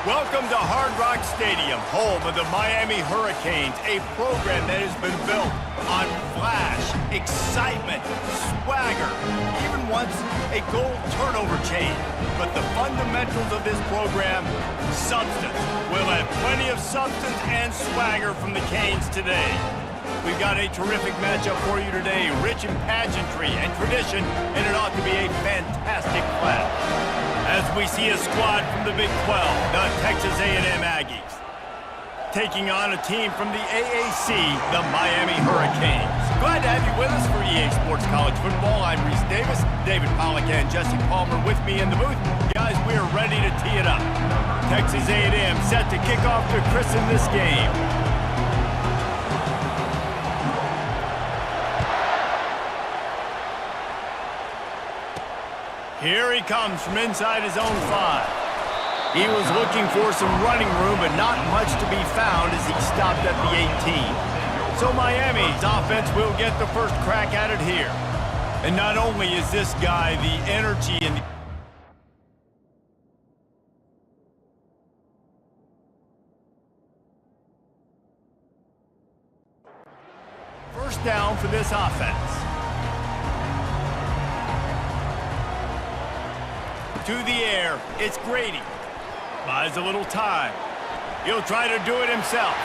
Welcome to Hard Rock Stadium, home of the Miami Hurricanes, a program that has been built on flash, excitement, swagger, even once a goal turnover chain. But the fundamentals of this program, substance. We'll have plenty of substance and swagger from the Canes today. We've got a terrific matchup for you today, rich in pageantry and tradition, and it ought to be a fantastic clash. As we see a squad from the Big 12, the Texas A&M Aggies, taking on a team from the AAC, the Miami Hurricanes. Glad to have you with us for EA Sports College Football. I'm Reese Davis, David Pollack and Jesse Palmer with me in the booth. Guys, we are ready to tee it up. Texas A&M set to kick off to christen this game. Here he comes from inside his own 5. He was looking for some running room, but not much to be found as he stopped at the 18. So Miami's offense will get the first crack at it here. And not only is this guy the energy and first down for this offense. To the air, it's Grady. Buys a little time. He'll try to do it himself.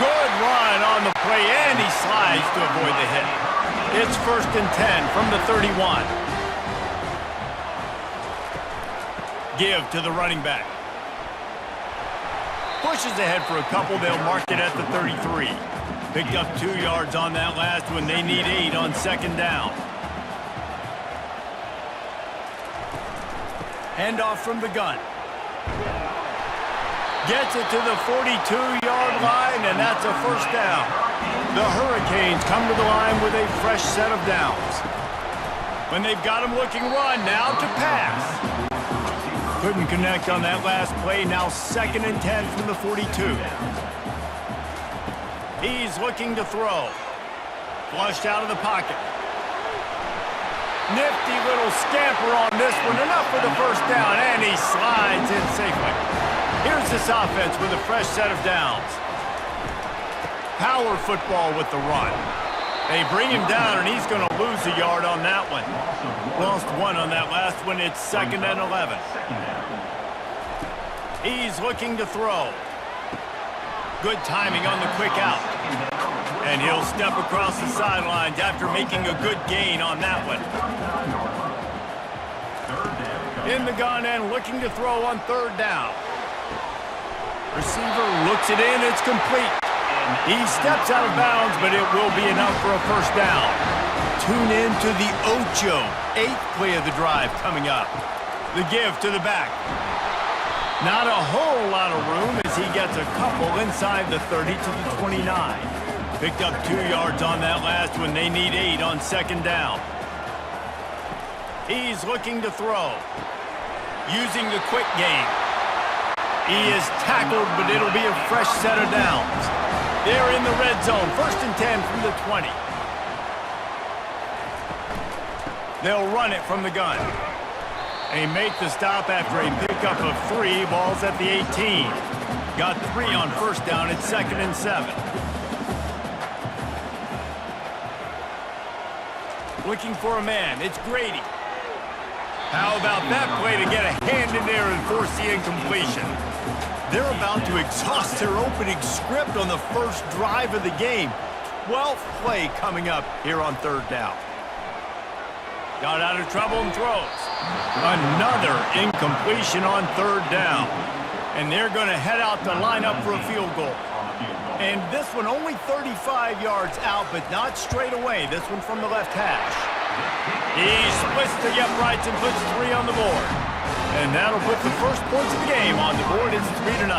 Good run on the play, and he slides to avoid the hit. It's 1st and 10 from the 31. Give to the running back. Pushes ahead for a couple. They'll mark it at the 33. Picked up 2 yards on that last one. They need 8 on 2nd down. Handoff from the gun. Gets it to the 42-yard line, and that's a first down. The Hurricanes come to the line with a fresh set of downs. When they've got him looking run, now to pass. Couldn't connect on that last play. Now 2nd and 10 from the 42. He's looking to throw. Flushed out of the pocket. Nifty little scamper on this one. Enough for the first down, and he slides in safely. Here's this offense with a fresh set of downs. Power football with the run. They bring him down, and he's going to lose a yard on that one. Lost 1 on that last one. It's 2nd and 11. He's looking to throw. Good timing on the quick out. And he'll step across the sidelines after making a good gain on that one. In the gun and looking to throw on 3rd down. Receiver looks it in, it's complete. He steps out of bounds, but it will be enough for a first down. Tune in to the Ocho, 8th play of the drive coming up. The give to the back. Not a whole lot of room as he gets a couple inside the 30 to the 29. Picked up 2 yards on that last one. They need 8 on 2nd down. He's looking to throw. Using the quick game. He is tackled, but it'll be a fresh set of downs. They're in the red zone. 1st and 10 from the 20. They'll run it from the gun. They make the stop after a pickup of 3. Ball's at the 18. Got 3 on 1st down. It's 2nd and 7. Looking for a man. It's Grady. How about that play to get a hand in there and force the incompletion? They're about to exhaust their opening script on the first drive of the game. 12th play coming up here on 3rd down. Got out of trouble and throws. Another incompletion on 3rd down. And they're going to head out to line up for a field goal. And this one only 35 yards out, but not straight away. This one from the left hash. He splits the uprights and puts 3 on the board. And that'll put the first points of the game on the board. It's 3-0.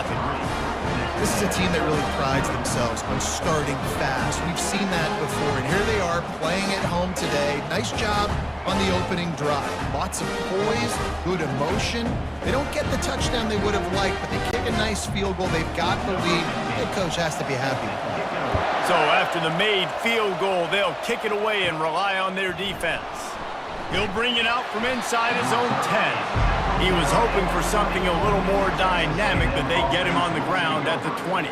This is a team that really prides themselves on starting fast. We've seen that before, and here they are playing at home today. Nice job on the opening drive. Lots of poise, good emotion. They don't get the touchdown they would have liked, but they kick a nice field goal. They've got the lead. Head coach has to be happy. So after the made field goal, they'll kick it away and rely on their defense. He'll bring it out from inside his own 10. He was hoping for something a little more dynamic, but they get him on the ground at the 20.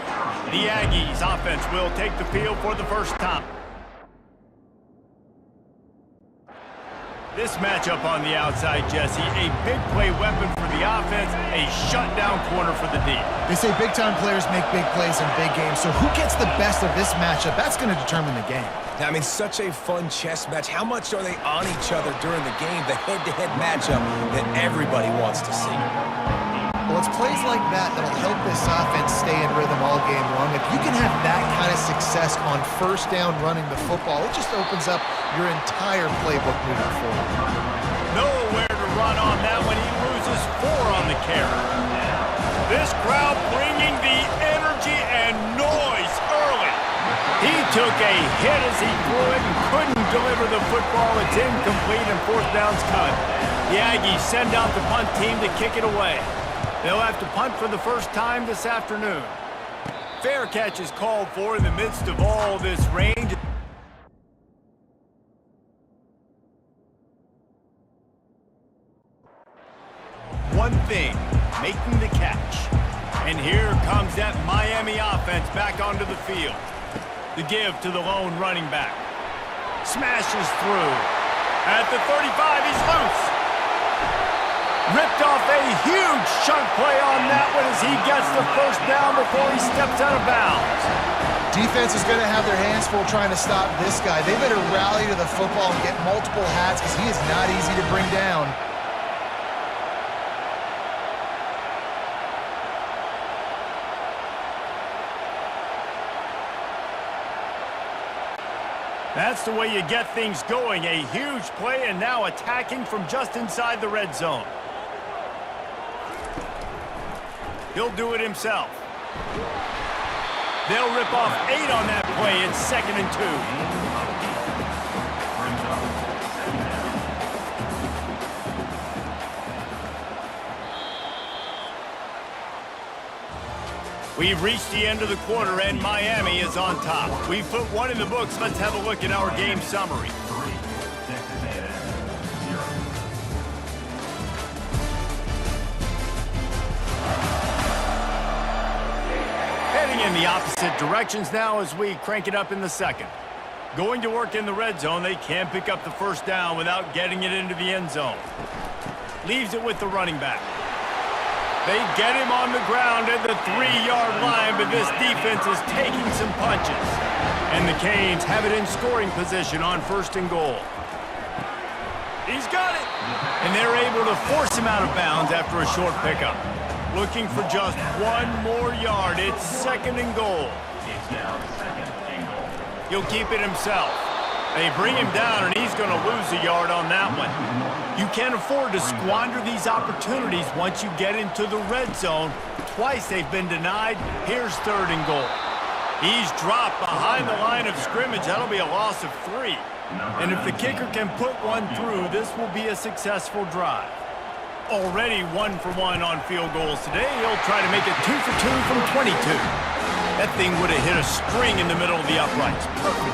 The Aggies offense will take the field for the first time. This matchup on the outside, Jesse, a big play weapon for the offense, a shutdown corner for the D. They say big-time players make big plays in big games, so who gets the best of this matchup? That's going to determine the game. I mean, such a fun chess match. How much are they on each other during the game, the head-to-head matchup that everybody wants to see? Well, it's plays like that that'll help this offense stay in rhythm all game long. If you can have that kind of success on first down running the football, it just opens up your entire playbook moving forward. Nowhere to run on that one. He loses 4 on the carry. This crowd bringing the energy and noise early. He took a hit as he threw it and couldn't deliver the football. It's incomplete and 4th down's cut. The Aggies send out the punt team to kick it away. They'll have to punt for the first time this afternoon. Fair catch is called for in the midst of all this range. One thing, making the catch. And here comes that Miami offense back onto the field. The give to the lone running back. Smashes through. At the 35, he's loose. Ripped off a huge chunk play on that one as he gets the first down before he steps out of bounds. Defense is going to have their hands full trying to stop this guy. They better rally to the football and get multiple hats because he is not easy to bring down. That's the way you get things going. A huge play and now attacking from just inside the red zone. He'll do it himself. They'll rip off 8 on that play. It's 2nd and 2. We've reached the end of the quarter, and Miami is on top. We've put 1 in the books. Let's have a look at our game summary. Heading in the opposite directions now as we crank it up in the 2nd. Going to work in the red zone, they can't pick up the first down without getting it into the end zone. Leaves it with the running back. They get him on the ground at the 3-yard line, but this defense is taking some punches. And the Canes have it in scoring position on 1st and goal. He's got it! And they're able to force him out of bounds after a short pickup. Looking for just 1 more yard. It's 2nd and goal. He'll keep it himself. They bring him down, and he's going to lose a yard on that one. You can't afford to squander these opportunities once you get into the red zone. Twice they've been denied. Here's 3rd and goal. He's dropped behind the line of scrimmage. That'll be a loss of 3. And if the kicker can put one through, this will be a successful drive. Already 1 for 1 on field goals today. He'll try to make it 2 for 2 from 22. That thing would have hit a string in the middle of the uprights. Perfect.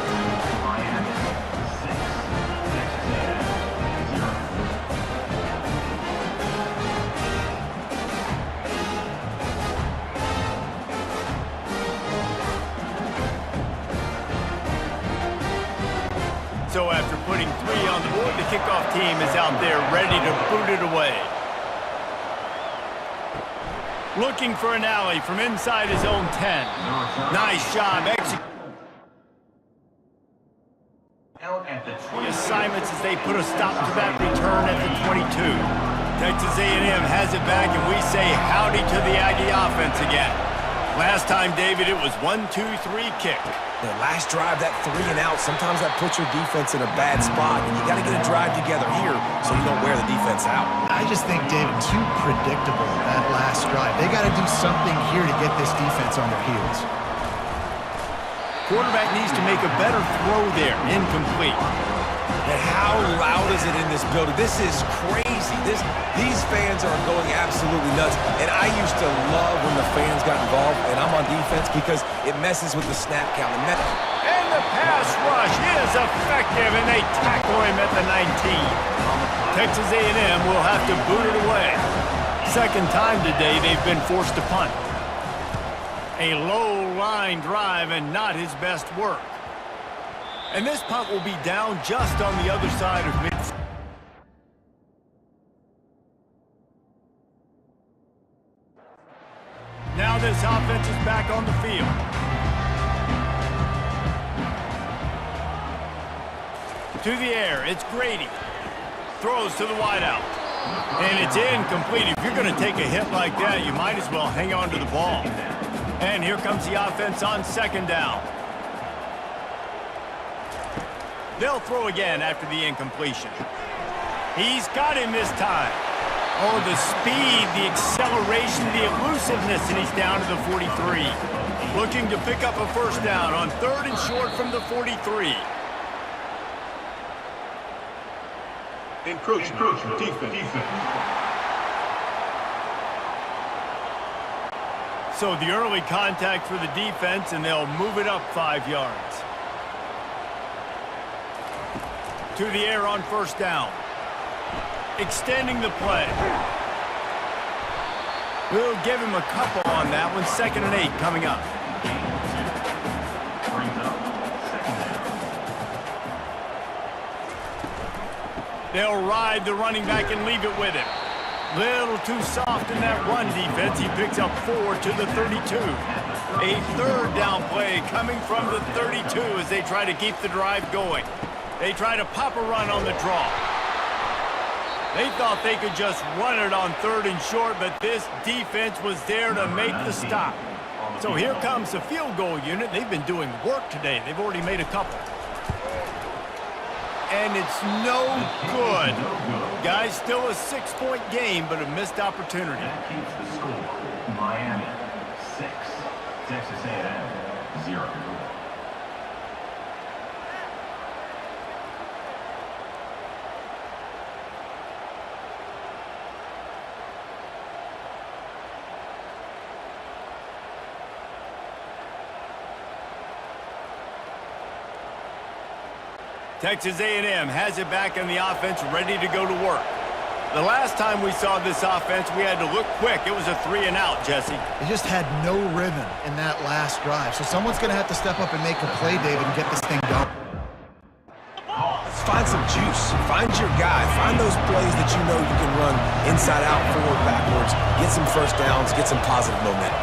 So after putting 3 on the board, the kickoff team is out there ready to boot it away. Looking for an alley from inside his own 10. Nice job executing the assignments as they put a stop to that return at the 22. Texas A&M has it back, and we say howdy to the Aggie offense again. Last time, David, it was 1-2-3 kick. The last drive, that 3 and out, sometimes that puts your defense in a bad spot, and you got to get a drive together here so you don't wear the defense out. I just think, David, too predictable that last drive. They got to do something here to get this defense on their heels. Quarterback needs to make a better throw there. Incomplete. And how loud is it in this building? This is crazy. These fans are going absolutely nuts. And I used to love when the fans got involved, and I'm on defense because it messes with the snap count. And the pass rush is effective, and they tackle him at the 19. Texas A&M will have to boot it away. Second time today they've been forced to punt. A low line drive and not his best work. And this punt will be down just on the other side of mid. Now this offense is back on the field. To the air, it's Grady. Throws to the wideout. And it's incomplete. If you're going to take a hit like that, you might as well hang on to the ball. And here comes the offense on second down. They'll throw again after the incompletion. He's got him this time. Oh, the speed, the acceleration, the elusiveness, and he's down to the 43. Looking to pick up a first down on third and short from the 43. Encroachment, defense. So the early contact for the defense, and they'll move it up 5 yards. To the air on first down. Extending the play. We'll give him a couple on that one. 2nd and 8 coming up. They'll ride the running back and leave it with him. Little too soft in that run defense. He picks up 4 to the 32. A third down play coming from the 32 as they try to keep the drive going. They try to pop a run on the draw. They thought they could just run it on third and short, but this defense was there to make the stop. So here comes the field goal unit. They've been doing work today. They've already made a couple. And it's no good. Guys, still a 6-point game, but a missed opportunity. That keeps the score. Miami 6, Texas A&M 0. Texas A&M has it back in the offense, ready to go to work. The last time we saw this offense, we had to look quick. It was a 3 and out, Jesse. They just had no rhythm in that last drive. So someone's going to have to step up and make a play, David, and get this thing going. Find some juice. Find your guy. Find those plays that you know you can run inside out, forward, backwards. Get some first downs. Get some positive momentum.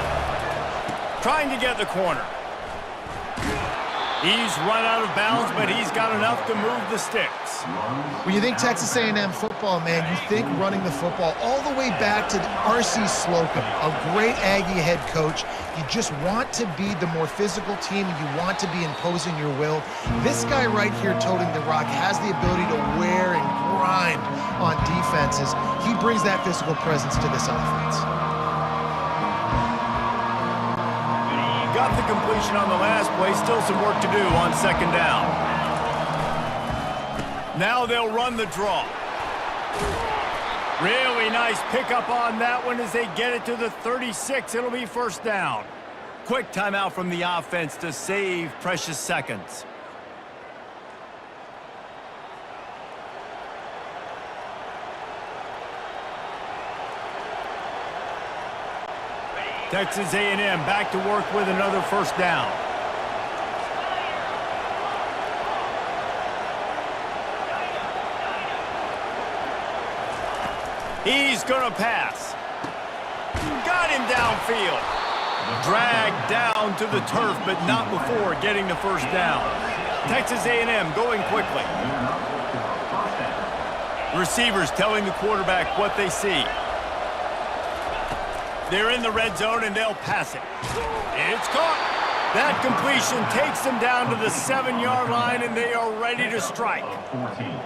Trying to get the corner. He's run out of bounds, but he's got enough to move the sticks. When you think Texas A&M football, man, you think running the football all the way back to R.C. Slocum, a great Aggie head coach. You just want to be the more physical team, and you want to be imposing your will. This guy right here toting the rock has the ability to wear and grind on defenses. He brings that physical presence to this offense. Got the completion on the last play. Still some work to do on second down. Now they'll run the draw. Really nice pickup on that one as they get it to the 36. It'll be first down. Quick timeout from the offense to save precious seconds. Texas A&M back to work with another first down. He's going to pass. Got him downfield. Dragged down to the turf, but not before getting the first down. Texas A&M going quickly. Receivers telling the quarterback what they see. They're in the red zone, and they'll pass it. It's caught. That completion takes them down to the 7-yard line, and they are ready to strike.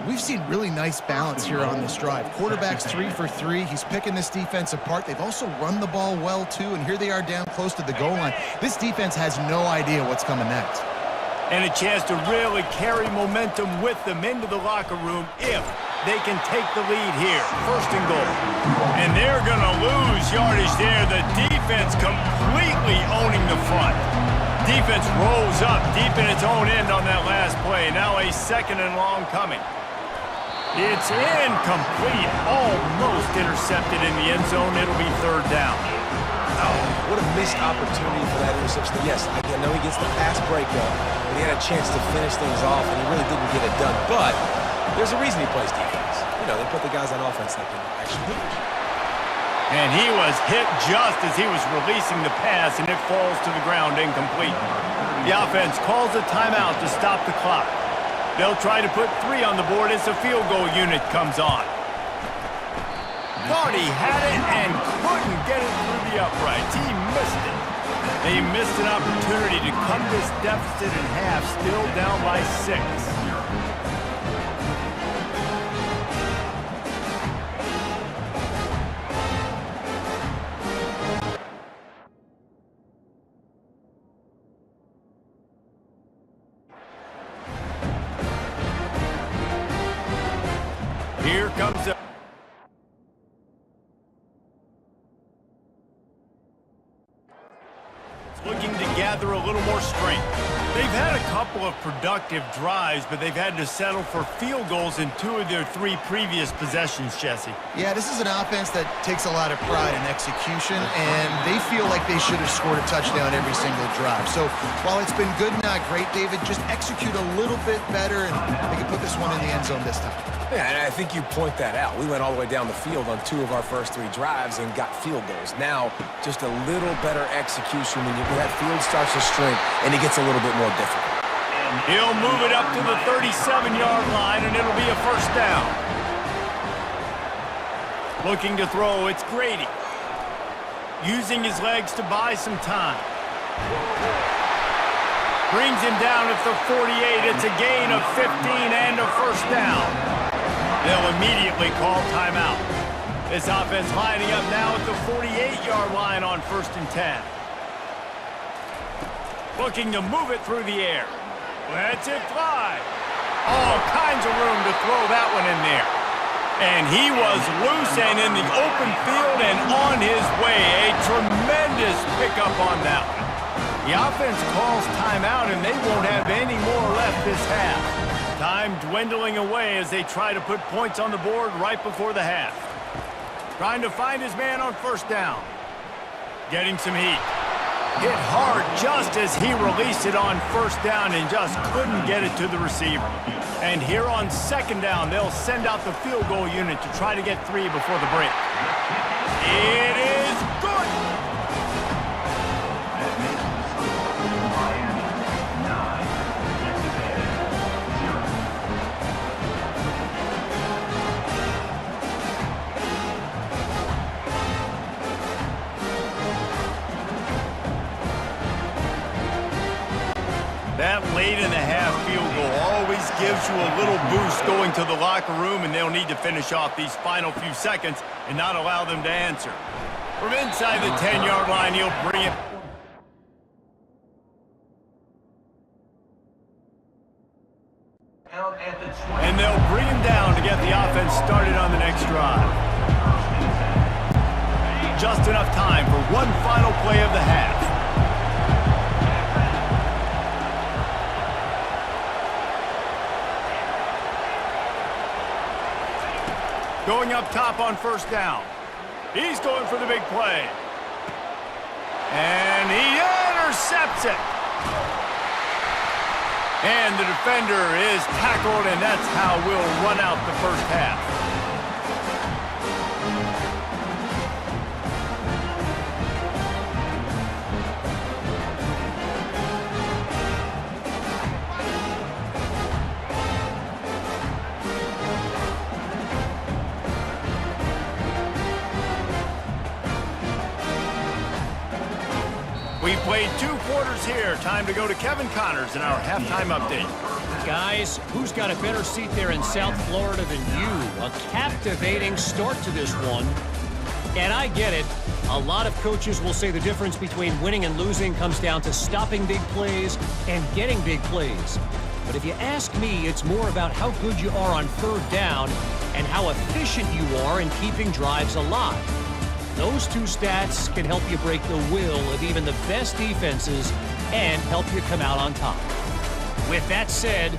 We've seen really nice balance here on this drive. Quarterback's 3 for 3. He's picking this defense apart. They've also run the ball well, too, and here they are down close to the goal line. This defense has no idea what's coming next. And a chance to really carry momentum with them into the locker room if they can take the lead here. First and goal. And they're going to lose yardage there. The defense completely owning the front. Defense rolls up deep in its own end on that last play. Now a 2nd and long coming. It's incomplete, almost intercepted in the end zone. It'll be third down. Oh, what a missed opportunity for that interception. Yes, I know he gets the pass breakup, but he had a chance to finish things off, and he really didn't get it done. But there's a reason he plays defense. You know, they put the guys on offense that can actually finish. And he was hit just as he was releasing the pass, and it falls to the ground incomplete. The offense calls a timeout to stop the clock. They'll try to put 3 on the board as the field goal unit comes on. Thought he had it and couldn't get it through the uprights. He missed it. They missed an opportunity to cut this deficit in half, still down by 6. Here comes a... looking to gather a little more strength. They've had a couple of productive drives, but they've had to settle for field goals in 2 of their 3 previous possessions, Jesse. Yeah, this is an offense that takes a lot of pride in execution, and they feel like they should have scored a touchdown every single drive. So while it's been good, not great, David, just execute a little bit better, and they can put this one in the end zone this time. Yeah, and I think you point that out. We went all the way down the field on 2 of our first 3 drives and got field goals. Now, just a little better execution when that field starts to shrink and it gets a little bit more difficult. He'll move it up to the 37-yard line, and it'll be a first down. Looking to throw, it's Grady. Using his legs to buy some time. Brings him down at the 48. It's a gain of 15 and a first down. They'll immediately call timeout. This offense lining up now at the 48-yard line on 1st and 10. Looking to move it through the air. Lets it fly. All kinds of room to throw that one in there. And he was loose and in the open field and on his way. A tremendous pickup on that one. The offense calls timeout, and they won't have any more left this half. Time dwindling away as they try to put points on the board right before the half. Trying to find his man on 1st down. Getting some heat. Hit hard just as he released it on 1st down and just couldn't get it to the receiver. And here on 2nd down, they'll send out the field goal unit to try to get 3 before the break. It is good! That late-in-the-half field goal always gives you a little boost going to the locker room, and they'll need to finish off these final few seconds and not allow them to answer. From inside the 10-yard line, he'll bring it. And they'll bring him down to get the offense started on the next drive. Just enough time for one final play of the half. Going up top on 1st down. He's going for the big play. And he intercepts it. And the defender is tackled, and that's how we'll run out the first half. We played 2 quarters here. Time to go to Kevin Connors in our halftime update. Guys, who's got a better seat there in South Florida than you? A captivating start to this one. And I get it. A lot of coaches will say the difference between winning and losing comes down to stopping big plays and getting big plays. But if you ask me, it's more about how good you are on 3rd down and how efficient you are in keeping drives alive. Those 2 stats can help you break the will of even the best defenses and help you come out on top. With that said,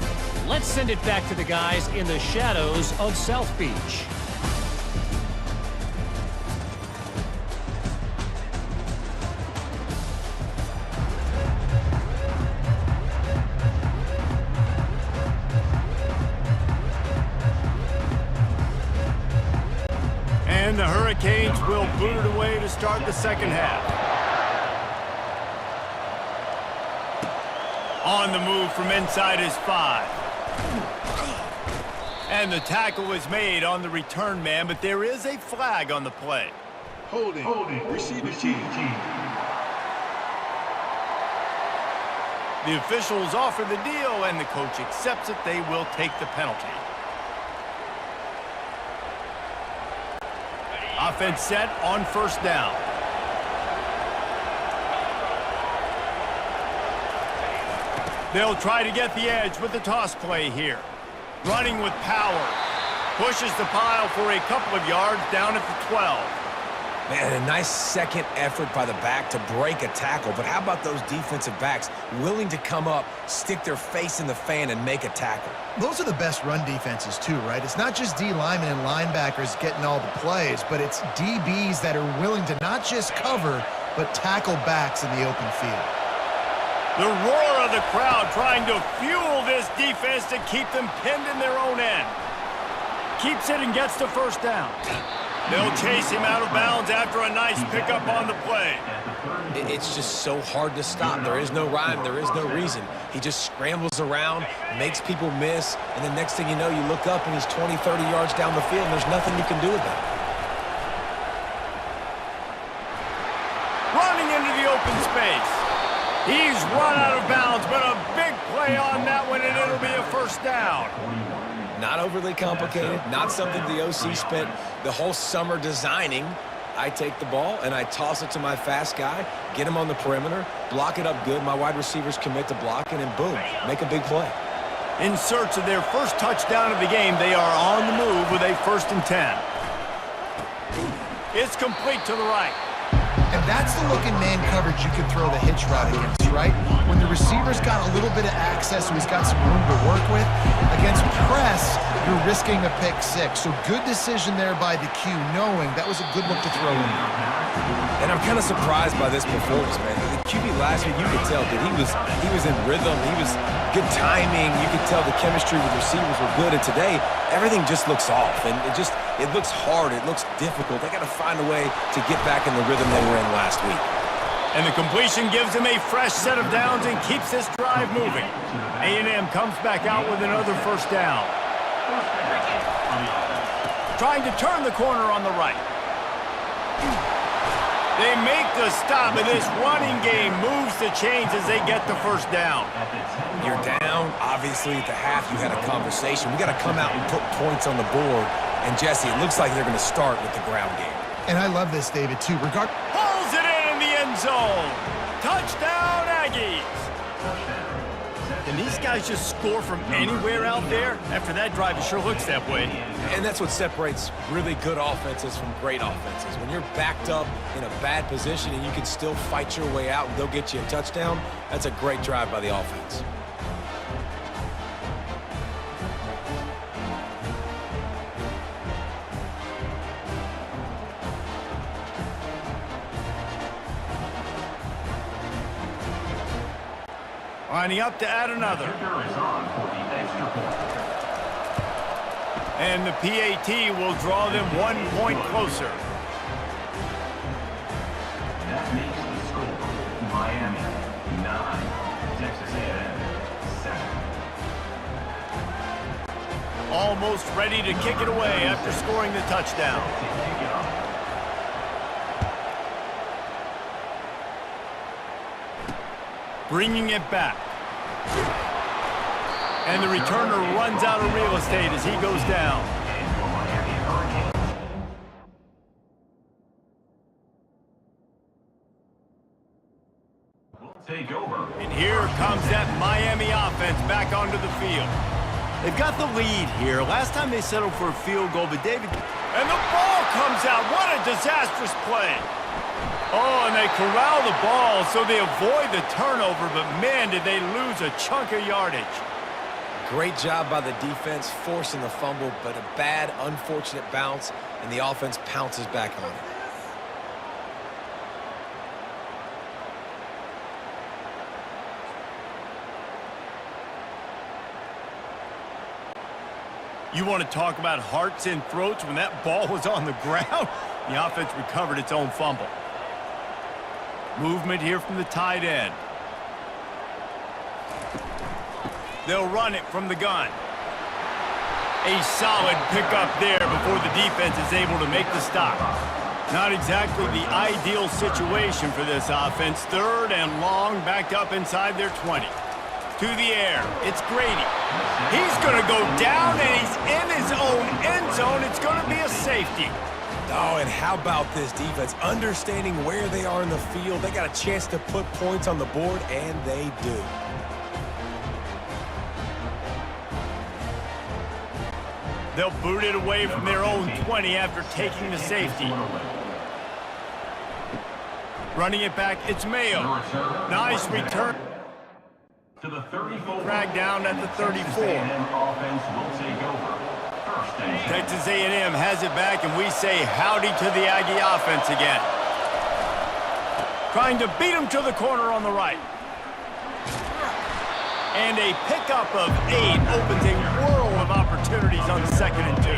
Let's send it back to the guys in the shadows of South Beach. And the Hurricanes will boot it away to start the second half. On the move from inside his 5. And the tackle was made on the return man, but there is a flag on the play. Holding. Receive team. The officials offer the deal, and the coach accepts it. They will take the penalty. Offense set on first down. They'll try to get the edge with the toss play here. Running with power. Pushes the pile for a couple of yards down at the 12. Man, a nice second effort by the back to break a tackle. But how about those defensive backs willing to come up, stick their face in the fan, and make a tackle? Those are the best run defenses too, right? It's not just D linemen and linebackers getting all the plays, but it's DBs that are willing to not just cover, but tackle backs in the open field. The roar of the crowd trying to fuel this defense to keep them pinned in their own end. Keeps it and gets the first down. They'll chase him out of bounds after a nice pickup on the play. It's just so hard to stop. There is no rhyme. There is no reason. He just scrambles around, makes people miss, and the next thing you know, you look up and he's 20, 30 yards down the field, and there's nothing you can do about it. Running into the open space. He's run out of bounds, but a big play on that one, and it'll be a first down. Not overly complicated, not something the OC spent the whole summer designing. I take the ball and I toss it to my fast guy, get him on the perimeter, block it up good. My wide receivers commit to blocking, and boom, make a big play. In search of their first touchdown of the game, they are on the move with a 1st and 10. It's complete to the right. And that's the look in man coverage you can throw the hitch route against, right? When the receiver's got a little bit of access, so he's got some room to work with. Against press, you're risking a pick 6. So good decision there by the Q, knowing that was a good look to throw in. And I'm kind of surprised by this performance, man. The QB last week, you could tell that he was in rhythm. He was good timing. You could tell the chemistry with receivers were good. And today, everything just looks off. And it looks hard. It looks difficult. They got to find a way to get back in the rhythm they were in last week. And the completion gives him a fresh set of downs and keeps this drive moving. A&M comes back out with another first down. Trying to turn the corner on the right. They make the stop, and this running game moves the chains as they get the first down. You're down. Obviously, at the half, you had a conversation. We got to come out and put points on the board. And, Jesse, it looks like they're going to start with the ground game. And I love this, David, too. Pulls it in the end zone. Touchdown, Aggies. Can these guys just score from anywhere out there? After that drive, it sure looks that way. And that's what separates really good offenses from great offenses. When you're backed up in a bad position and you can still fight your way out and go get you a touchdown, that's a great drive by the offense. Lining up to add another. And the PAT will draw them 1 point closer. That makes the score Miami 9, Texas A&M 7. Almost ready to kick it away after scoring the touchdown. Bringing it back. And the returner runs out of real estate as he goes down. Take over. And here comes that Miami offense back onto the field. They've got the lead here. Last time they settled for a field goal, but David... And the ball comes out. What a disastrous play. Oh, and they corral the ball so they avoid the turnover, but man, did they lose a chunk of yardage. Great job by the defense forcing the fumble, but a bad, unfortunate bounce, and the offense pounces back on it. You want to talk about hearts and throats when that ball was on the ground? The offense recovered its own fumble. Movement here from the tight end. They'll run it from the gun. A solid pickup there before the defense is able to make the stop. Not exactly the ideal situation for this offense. 3rd and long, backed up inside their 20. To the air, it's Grady. He's going to go down, and he's in his own end zone. It's going to be a safety. Oh, and how about this defense? Understanding where they are in the field. They got a chance to put points on the board, and they do. They'll boot it away from their own 20 after taking the safety. Running it back, it's Mayo. Nice return. To the 34. Drag down at the 34. Offense will take over. Texas A&M has it back, and we say howdy to the Aggie offense again. Trying to beat him to the corner on the right. And a pickup of 8 opens a world of opportunities on 2nd and 2.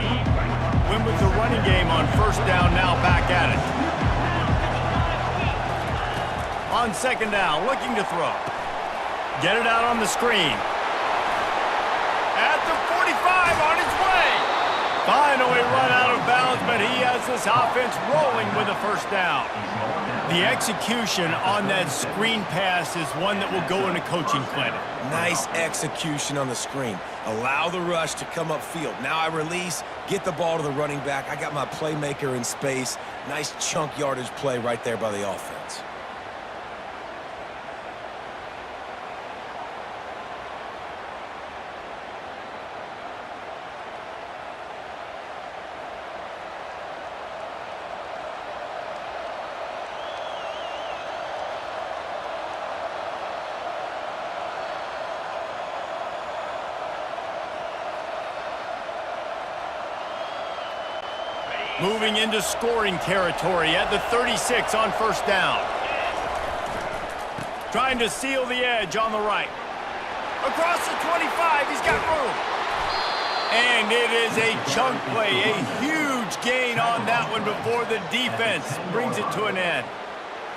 Win with the running game on 1st down, now back at it. On 2nd down, looking to throw. Get it out on the screen. At the 45, on its way. Finally run out of bounds, but he has this offense rolling with a 1st down. The execution on that screen pass is one that will go in a coaching clinic. Nice execution on the screen. Allow the rush to come upfield. Now I release, get the ball to the running back. I got my playmaker in space. Nice chunk yardage play right there by the offense. Moving into scoring territory at the 36 on 1st down. Trying to seal the edge on the right. Across the 25, he's got room. And it is a chunk play, a huge gain on that one before the defense brings it to an end.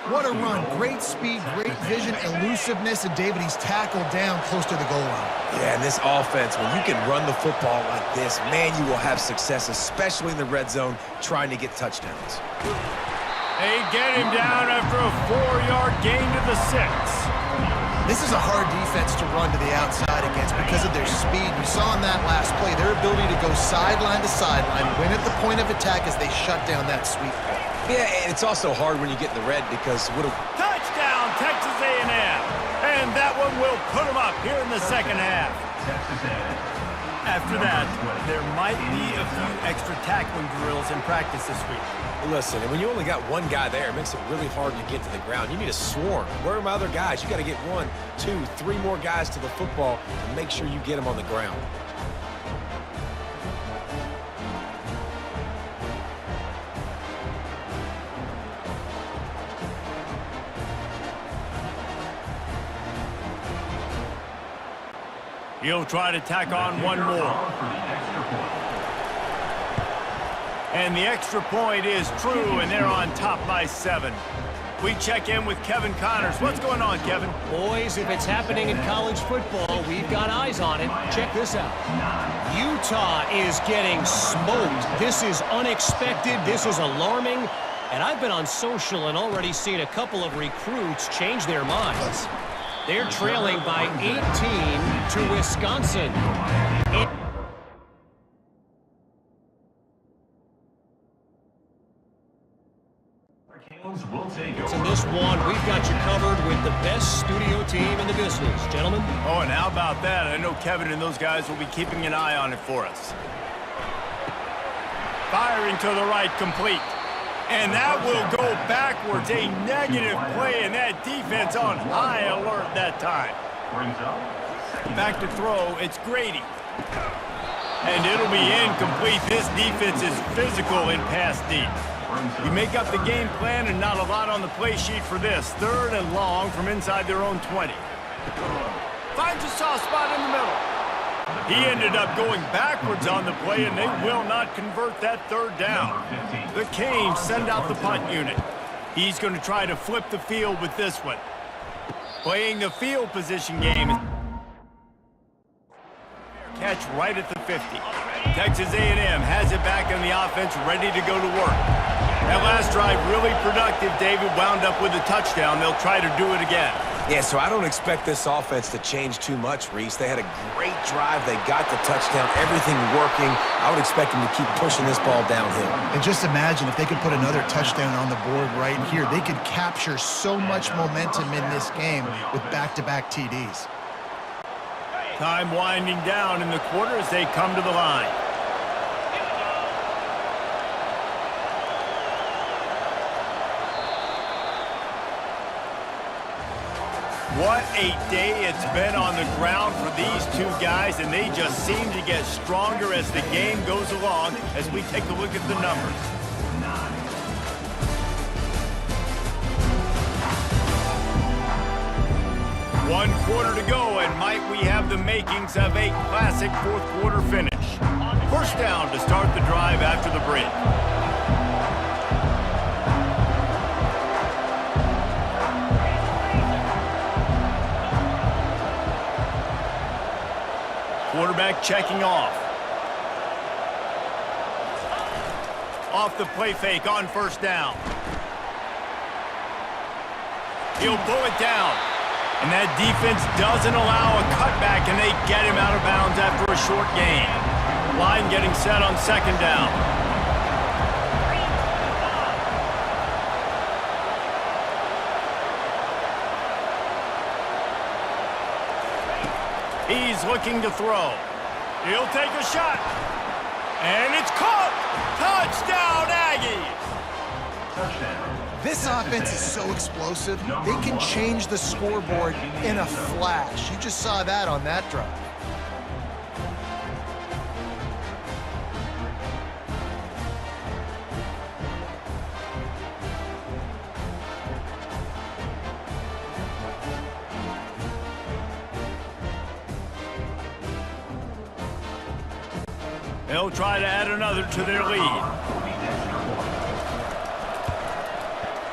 What a run. Great speed, great vision, elusiveness, and David, he's tackled down close to the goal line. Yeah, and this offense, when you can run the football like this, man, you will have success, especially in the red zone, trying to get touchdowns. They get him down after a 4-yard gain to the 6. This is a hard defense to run to the outside against because of their speed. We saw in that last play their ability to go sideline to sideline, win at the point of attack as they shut down that sweep play. Yeah, and it's also hard when you get in the red because Touchdown, Texas A&M. And that one will put them up here in the 2nd half. After that, there might be a few extra tackling drills in practice this week. Listen, and when you only got one guy there, it makes it really hard to get to the ground. You need a swarm. Where are my other guys? You got to get 1, 2, 3 more guys to the football and make sure you get them on the ground. He'll try to tack on one more. And the extra point is true, and they're on top by 7. We check in with Kevin Connors. What's going on, Kevin? Boys, if it's happening in college football, we've got eyes on it. Check this out. Utah is getting smoked. This is unexpected. This is alarming. And I've been on social and already seen a couple of recruits change their minds. They're trailing by 18 to Wisconsin. In this one, we've got you covered with the best studio team in the business. Gentlemen? Oh, and how about that? I know Kevin and those guys will be keeping an eye on it for us. Firing to the right, complete. And that will go backwards. A negative play, and that defense on high alert that time. Brings up Back to throw, it's Grady. And it'll be incomplete. This defense is physical in pass deep. We make up the game plan and not a lot on the play sheet for this. 3rd and long from inside their own 20. Finds a soft spot in the middle. He ended up going backwards on the play, and they will not convert that 3rd down. The Canes send out the punt unit. He's going to try to flip the field with this one. Playing the field position game. Catch right at the 50. Texas A&M has it back in the offense, ready to go to work. That last drive really productive. David wound up with a touchdown. They'll try to do it again. Yeah, so I don't expect this offense to change too much, Reese. They had a great drive. They got the touchdown, everything working. I would expect them to keep pushing this ball downhill. And just imagine if they could put another touchdown on the board right here. They could capture so much momentum in this game with back-to-back TDs. Time winding down in the quarter as they come to the line. What a day it's been on the ground for these two guys, and they just seem to get stronger as the game goes along as we take a look at the numbers. One quarter to go, and might we have the makings of a classic 4th quarter finish. 1st down to start the drive after the break. Quarterback checking off. Off the play fake on 1st down. He'll pull it down. And that defense doesn't allow a cutback, and they get him out of bounds after a short gain. Line getting set on 2nd down. He's looking to throw. He'll take a shot. And it's caught. Touchdown, Aggies. Touchdown. This offense is so explosive, they can change the scoreboard in a flash. You just saw that on that drive. They'll try to add another to their lead.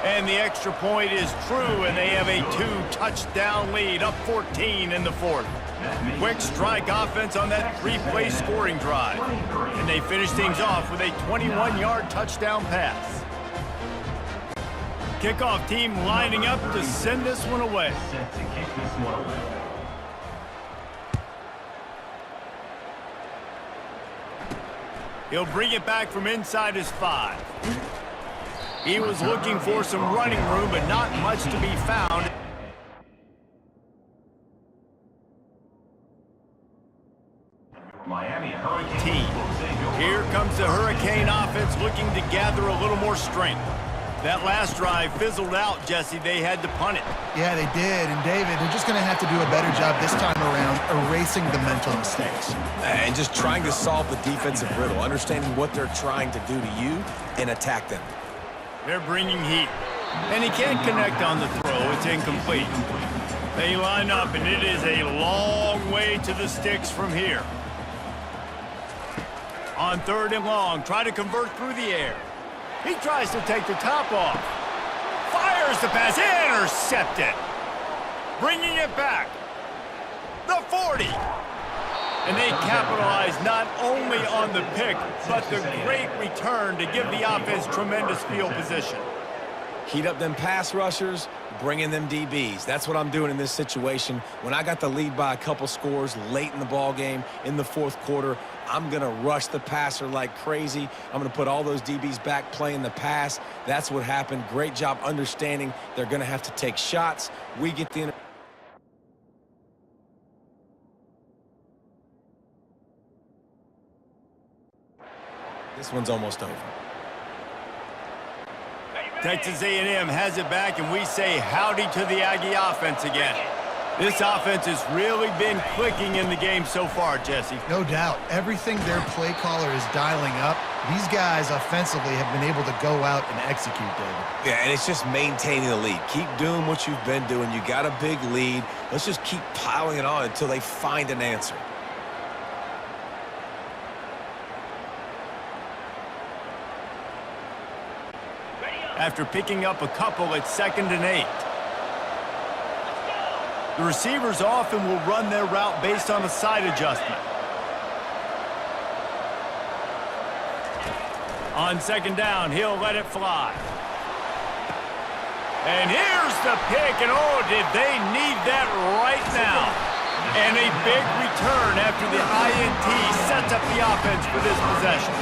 And the extra point is true, and they have a 2-touchdown lead, up 14 in the 4th. Quick strike offense on that 3-play scoring drive. And they finish things off with a 21-yard touchdown pass. Kickoff team lining up to send this one away. Set to kick this one away. He'll bring it back from inside his 5. He was looking for some running room, but not much to be found. Miami Hurricane. Here comes the Hurricane offense looking to gather a little more strength. That last drive fizzled out, Jesse. They had to punt it. Yeah, they did. And David, they're just going to have to do a better job this time around erasing the mental mistakes. And just trying to solve the defensive riddle, understanding what they're trying to do to you and attack them. They're bringing heat. And he can't connect on the throw. It's incomplete. They line up, and it is a long way to the sticks from here. On 3rd and long, try to convert through the air. He tries to take the top off. Fires the pass. Intercepted. Bringing it back. The 40. And they capitalize not only on the pick, but the great return to give the offense tremendous field position. Heat up them pass rushers, bring in them DBs. That's what I'm doing in this situation. When I got the lead by a couple scores late in the ball game, in the 4th quarter, I'm going to rush the passer like crazy. I'm going to put all those DBs back playing the pass. That's what happened. Great job understanding they're going to have to take shots. We get the... This one's almost over. Texas A&M has it back, and we say howdy to the Aggie offense again. This offense has really been clicking in the game so far, Jesse. No doubt. Everything their play caller is dialing up, these guys offensively have been able to go out and execute, David. Yeah, and it's just maintaining the lead. Keep doing what you've been doing. You got a big lead. Let's just keep piling it on until they find an answer. After picking up a couple at 2nd and 8. The receivers often will run their route based on a side adjustment. On 2nd down, he'll let it fly. And here's the pick, and oh, did they need that right now. And a big return after the INT sets up the offense for this possession.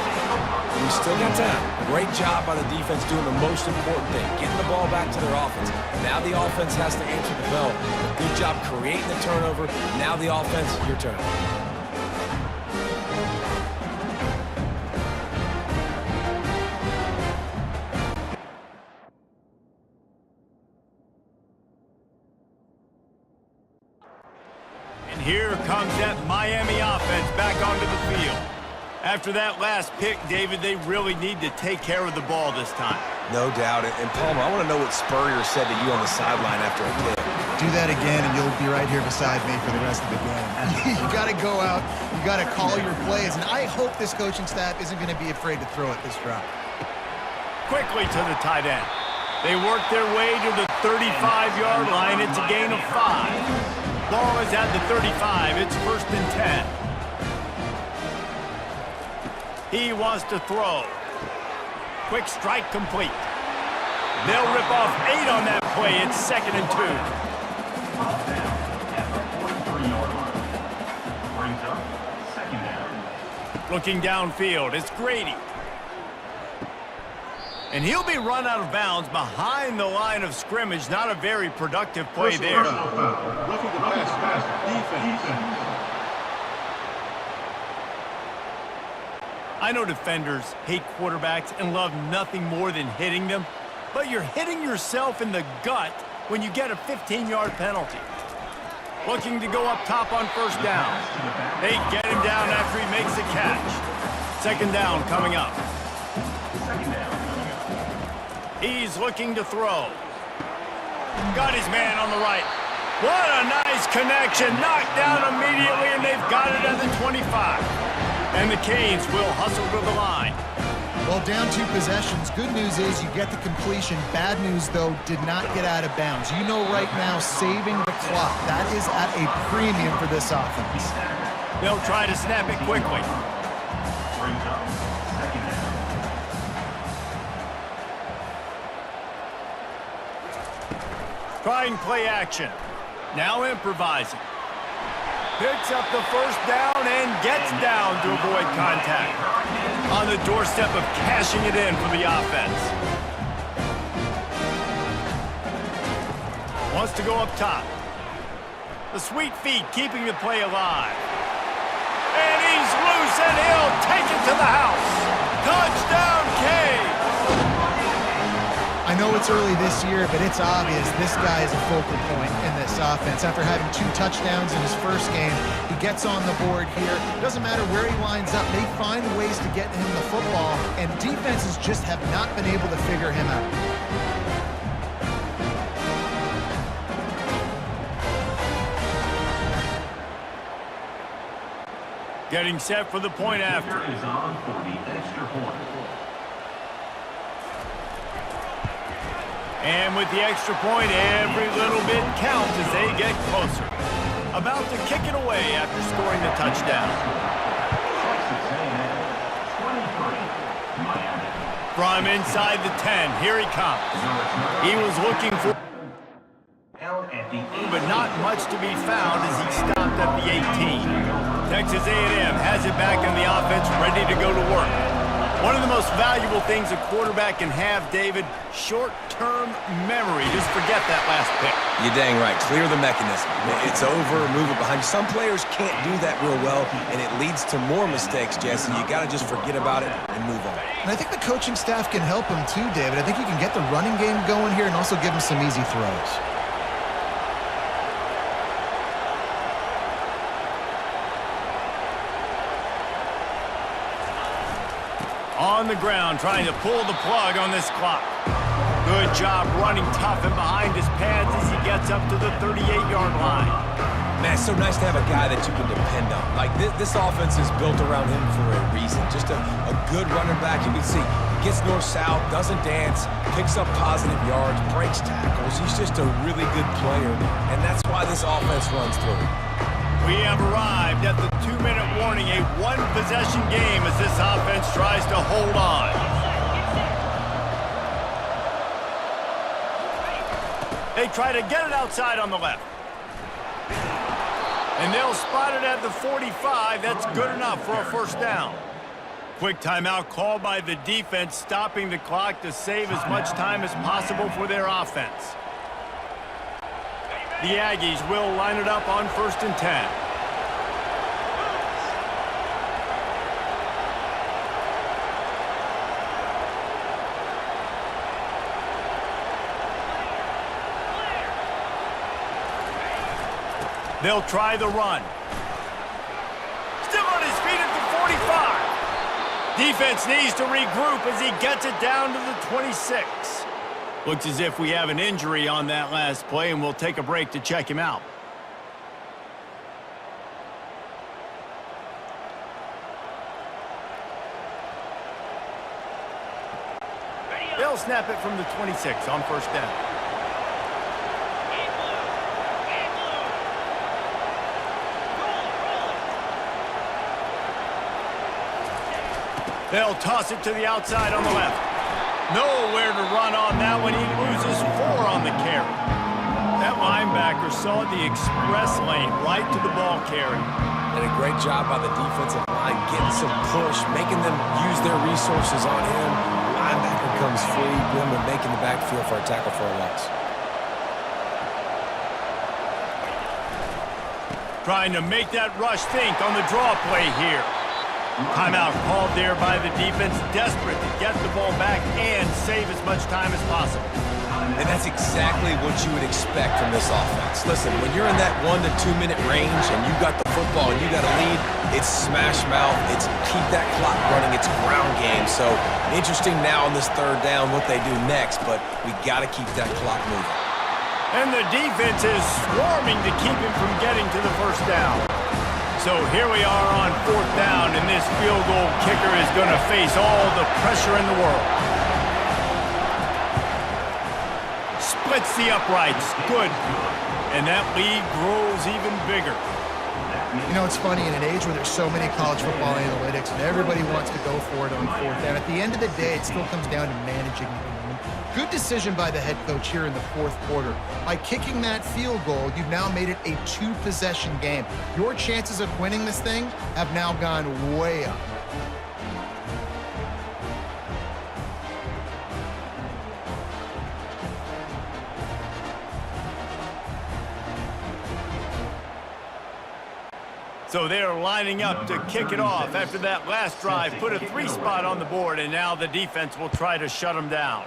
We still got time. Great job by the defense doing the most important thing, getting the ball back to their offense. Now the offense has to answer the bell. Good job creating the turnover. Now the offense, your turn. And here comes that Miami offense back onto the field. After that last pick, David, they really need to take care of the ball this time. No doubt. And Palmer, I want to know what Spurrier said to you on the sideline after a pick. Do that again, and you'll be right here beside me for the rest of the game. You got to go out. You got to call your plays, and I hope this coaching staff isn't going to be afraid to throw it this drive. Quickly to the tight end. They work their way to the 35-yard line. It's a gain of 5. Ball is at the 35. It's 1st and 10. He wants to throw. Quick strike complete. They'll rip off 8 on that play. It's 2nd and 2. Brings up 2nd down. Looking downfield, it's Grady. And he'll be run out of bounds behind the line of scrimmage. Not a very productive play there. Roughing the pass. Defense. I know defenders hate quarterbacks and love nothing more than hitting them, but you're hitting yourself in the gut when you get a 15-yard penalty. Looking to go up top on 1st down. They get him down after he makes the catch. 2nd down coming up. He's looking to throw. Got his man on the right. What a nice connection. Knocked down immediately, and they've got it at the 25. And the Canes will hustle to the line. Well, down 2 possessions. Good news is you get the completion. Bad news, though, did not get out of bounds. You know right now, saving the clock. That is at a premium for this offense. They'll try to snap it quickly. Brings up 2nd down. Trying play action. Now improvising. Picks up the 1st down and gets down to avoid contact. On the doorstep of cashing it in for the offense. Wants to go up top. The sweet feet keeping the play alive. And he's loose, and he'll take it to the house. Touchdown, Canes! I know it's early this year, but it's obvious this guy is a focal point in this offense. After having 2 touchdowns in his first game, he gets on the board here. Doesn't matter where he lines up, they find ways to get him the football, and defenses just have not been able to figure him out. Getting set for the point after. Is on for the extra point. And with the extra point, every little bit counts as they get closer. About to kick it away after scoring the touchdown. From inside the 10, here he comes. He was looking for, but not much to be found as he stopped at the 18. Texas A&M has it back in the offense, ready to go to work. One of the most valuable things a quarterback can have, David, short-term memory. Just forget that last pick. You're dang right. Clear the mechanism. It's over, move it behind you. Some players can't do that real well, and it leads to more mistakes, Jesse. You got to just forget about it and move on. And I think the coaching staff can help him too, David. I think you can get the running game going here and also give him some easy throws. on the ground trying to pull the plug on this clock. Good job running tough and behind his pads as he gets up to the 38-yard line. Man, it's so nice to have a guy that you can depend on. Like, this offense is built around him for a reason. Just a good running back. You can see, gets north-south, doesn't dance, picks up positive yards, breaks tackles. He's just a really good player, and that's why this offense runs through. We have arrived at the 2-minute warning, a one-possession game as this offense tries to hold on. They try to get it outside on the left. And they'll spot it at the 45. That's good enough for a first down. Quick timeout called by the defense, stopping the clock to save as much time as possible for their offense. The Aggies will line it up on 1st and 10. They'll try the run. Still on his feet at the 45. Defense needs to regroup as he gets it down to the 26. Looks as if we have an injury on that last play, and we'll take a break to check him out. They'll snap it from the 26 on 1st down. They'll toss it to the outside on the left. Nowhere to run on that one. He loses 4 on the carry. That linebacker saw the express lane right to the ball carry. And a great job by the defensive line, getting some push, making them use their resources on him. The linebacker comes free, boom, and making the backfield for a tackle for a loss. Trying to make that rush think on the draw play here. Timeout called there by the defense, desperate to get the ball back and save as much time as possible. And that's exactly what you would expect from this offense. Listen, when you're in that 1 to 2 minute range and you got the football and you got a lead, it's smash mouth, it's keep that clock running, it's ground game. So interesting now on this 3rd down what they do next, but we got to keep that clock moving. And the defense is swarming to keep him from getting to the 1st down. So here we are on 4th down, and this field goal kicker is going to face all the pressure in the world. Splits the uprights. Good. And that lead grows even bigger. You know, it's funny, in an age where there's so many college football analytics and everybody wants to go for it on 4th down, at the end of the day, it still comes down to managing the game. Good decision by the head coach here in the 4th quarter. By kicking that field goal, you've now made it a 2-possession game. Your chances of winning this thing have now gone way up. So they're lining up to kick it off after that last drive. Put a 3 spot on the board, and now the defense will try to shut them down.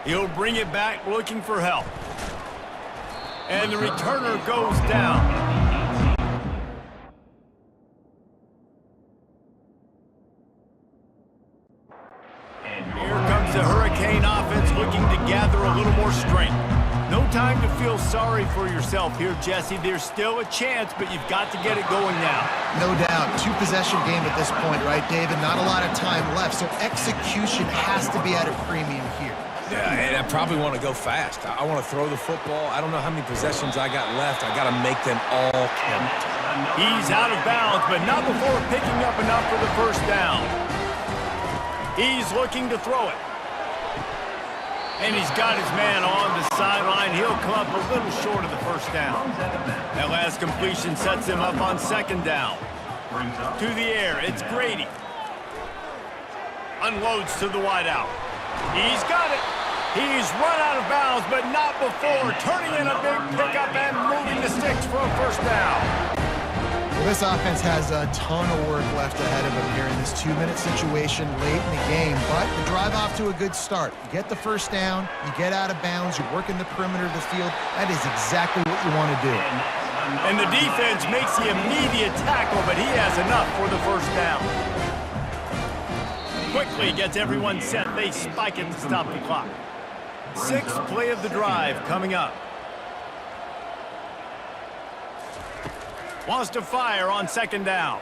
He'll bring it back looking for help. And the returner goes down. Here comes the Hurricane offense looking to gather a little more strength. No time to feel sorry for yourself here, Jesse. There's still a chance, but you've got to get it going now. No doubt. 2-possession game at this point, right, David? Not a lot of time left, so execution has to be at a premium here. Yeah, and I probably want to go fast. I want to throw the football. I don't know how many possessions I got left. I got to make them all count. He's out of bounds, but not before picking up enough for the 1st down. He's looking to throw it. And he's got his man on the sideline. He'll come up a little short of the 1st down. That last completion sets him up on 2nd down. To the air, it's Grady. Unloads to the wideout. He's got it. He's run out of bounds, but not before turning in a big pickup and moving the sticks for a 1st down. Well, this offense has a ton of work left ahead of them here in this 2-minute situation late in the game, but the drive off to a good start. You get the 1st down, you get out of bounds, you work in the perimeter of the field. That is exactly what you want to do. And the defense makes the immediate tackle, but he has enough for the 1st down. Quickly gets everyone set. They spike it to stop the clock. Sixth play of the drive coming up. Wants to fire on second down.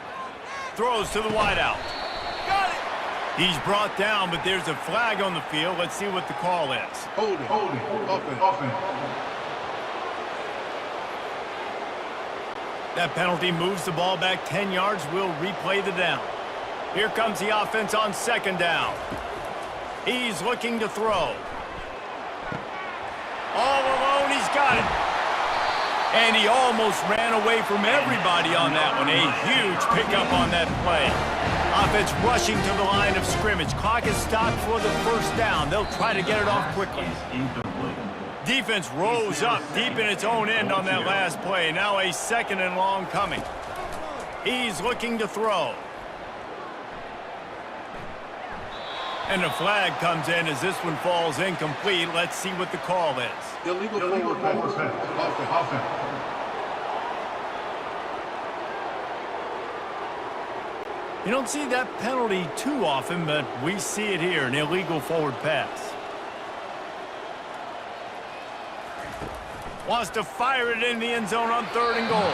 Throws to the wideout. Got it! He's brought down, but there's a flag on the field. Let's see what the call is. Holding. Offense. That penalty moves the ball back 10 yards. We'll replay the down. Here comes the offense on second down. He's looking to throw. All alone, he's got it. And he almost ran away from everybody on that one. A huge pickup on that play. Offense rushing to the line of scrimmage. Clock is stopped for the first down. They'll try to get it off quickly. Defense rose up deep in its own end on that last play. Now a second and long coming. He's looking to throw. And the flag comes in as this one falls incomplete. Let's see what the call is. Illegal forward pass. Offense. You don't see that penalty too often, but we see it here, an illegal forward pass. Wants to fire it in the end zone on third and goal.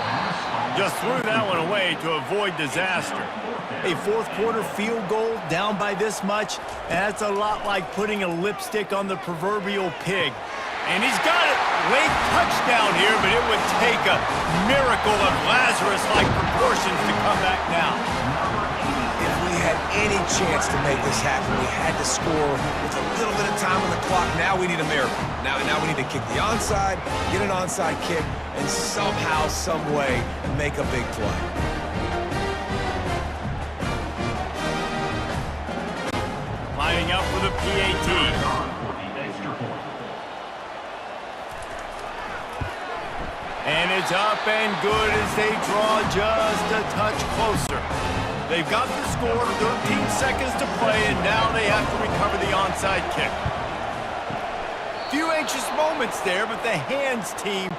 Just threw that one away to avoid disaster. A fourth quarter field goal down by this much, that's a lot like putting a lipstick on the proverbial pig. And he's got it. Late touchdown here, but it would take a miracle of Lazarus-like proportions to come back now. If we had any chance to make this happen, we had to score with a little bit of time on the clock. Now we need a miracle. Now we need to kick the onside, get an onside kick, and somehow, some way, make a big play. Lining up for the PAT. And it's up and good as they draw just a touch closer. They've got the score, 13 seconds to play, and now they have to recover the onside kick. Few anxious moments there, but the hands team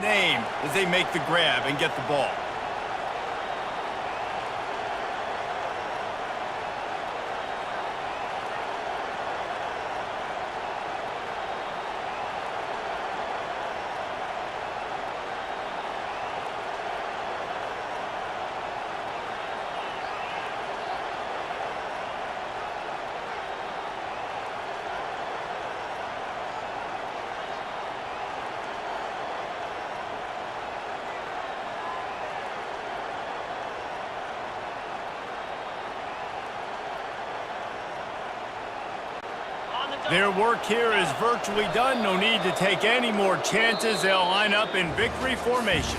name as they make the grab and get the ball. Their work here is virtually done. No need to take any more chances. They'll line up in victory formation.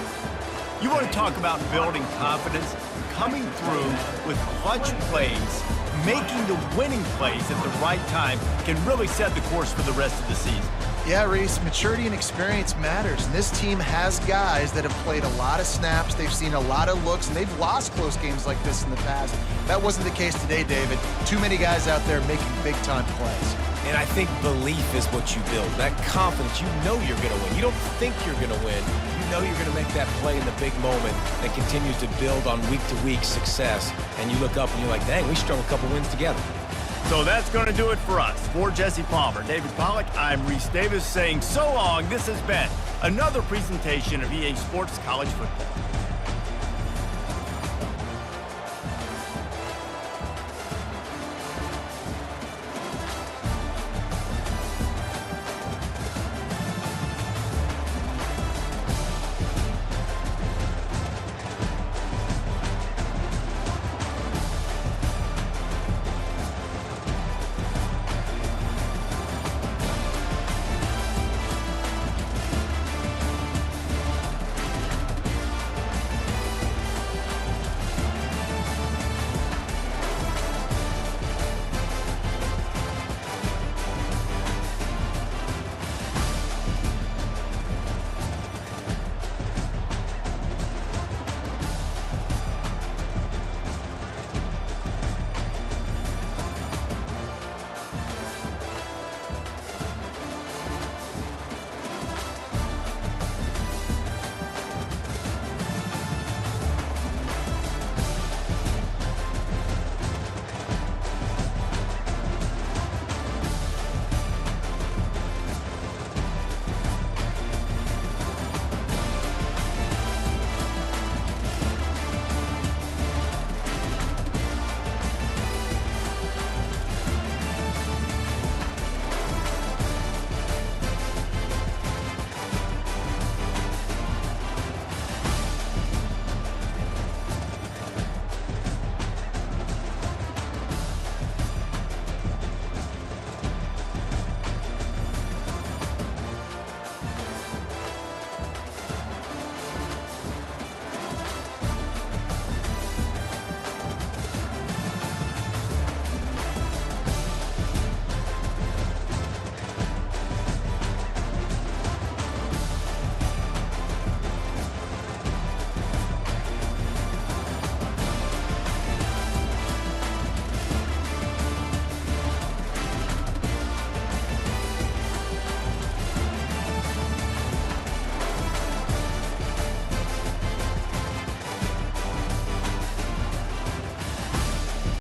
You want to talk about building confidence? Coming through with clutch plays, making the winning plays at the right time can really set the course for the rest of the season. Yeah, Reese, maturity and experience matters, and this team has guys that have played a lot of snaps, they've seen a lot of looks, and they've lost close games like this in the past. That wasn't the case today, David. Too many guys out there making big-time plays. And I think belief is what you build. That confidence, you know you're going to win. You don't think you're going to win. You know you're going to make that play in the big moment that continues to build on week-to-week success. And you look up and you're like, dang, we strung a couple wins together. So that's going to do it for us. For Jesse Palmer, David Pollack, I'm Reese Davis saying so long. This has been another presentation of EA Sports College Football.